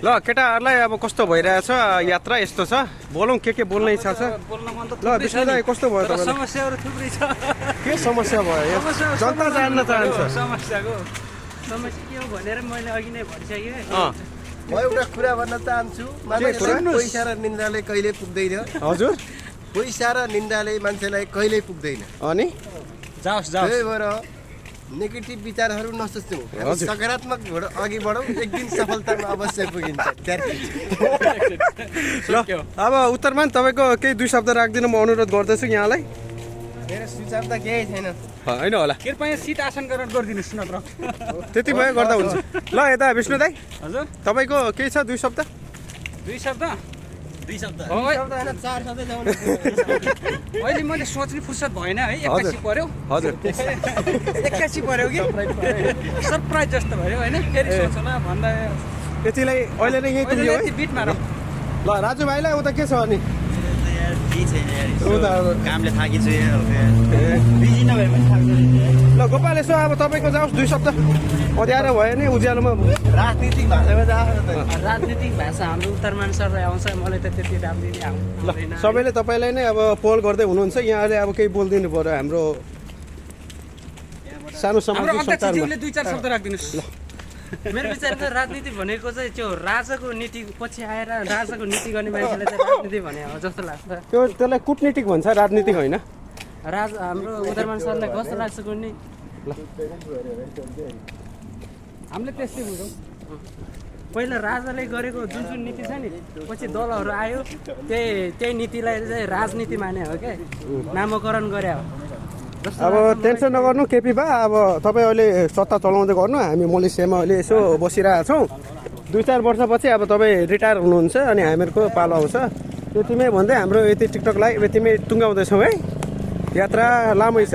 ल केटाहरूलाई अब कस्तो भइरहेछ यात्रा यस्तो छ बोलौँ के बोल्ने इच्छा छ ल विष्णु दाइ कस्तो भयो तपाईँलाई समस्याहरू थुप्रै छ के समस्या भयो जनता जान्न चाहन्छ समस्या के हो भनेर मैले अघि नै भनिसकेँ म एउटा कुरा भन्न चाहन्छु पैसा र निन्दाले कहिले पुग्दैन हजुर पैसा र निन्दाले मान्छेलाई कहिल्यै पुग्दैन अनि जाओस् त्यही भएर नेगेटिभ विचारहरू नसोच्नु सकारात्मक अघि बढौँ एक दिन सफलतामा अवश्य पुगिन्छ ल अब उत्तरमा तपाईँको केही 2 शब्द राखिदिनु म अनुरोध गर्दछु यहाँलाई मेरो सुझाव त केही छैन होइन होला कृपया सिट आसन गरेर गरिदिनुहोस् नत्र त्यति भयो गर्दा हुन्छ ल यता विष्णु दाइ हजुर तपाईँको केही छ 2 शब्द 2 शब्द अहिले मैले सोच्ने फुर्सद भएन है 81 पर्यो हजुर 81 पर्यो कि सरप्राइज जस्तो भयो होइन फेरि सोचौँ भन्दा यतिलाई अहिले नै यही पुग्यो है बिट मारौँ ल राजु भाइलाई उता के छ अनि कामले थाकिछु बिजी नभए पनि ल गोपाल यसो अब तपाईँको जाओस् 2 शब्द अँध्यारो भयो नि उज्यालोमा राजनीतिक भाषामा जाओस् राजनीतिक भाषा हाम्रो उत्तरमान सरलाई आउँछ मलाई त त्यति राम्रो आउँदैन सबैले तपाईँलाई नै अब पोल गर्दै हुनुहुन्छ यहाँले अब केही बोलिदिनु पर्यो हाम्रो सानो सामाजिक सञ्चारमा 2-4 शब्द राखिदिनुहोस् मेरो विचारमा त राजनीति भनेको चाहिँ त्यो राजाको नीति पछि आएर राजाको नीति गर्ने मान्छेलाई चाहिँ राजनीति भने हो जस्तो लाग्छ त्यसलाई कुटनीतिक भन्छ राजनीतिक होइन राजा हाम्रो उदयमान सरलाई कस्तो लाग्छ कुनै हामीले त्यस्तै बुझौँ पहिला राजाले गरेको जुन नीति छ नि पछि दलहरू आयो त्यही नीतिलाई चाहिँ राजनीति माने हो क्या नामकरण गरे हो अब टेन्सन नगर्नु केपी बा अब तपाईँ अहिले सत्ता चलाउँदै गर्नु हामी मलेसियामा अहिले यसो बसिरहेको छौँ 2-4 वर्षपछि अब तपाईँ रिटायर हुनुहुन्छ अनि हामीहरूको पालो आउँछ त्यतिमै भन्दै हाम्रो यति टिकटक लाइभ यतिमै टुङ्गाउँदैछौँ है यात्रा लामै छ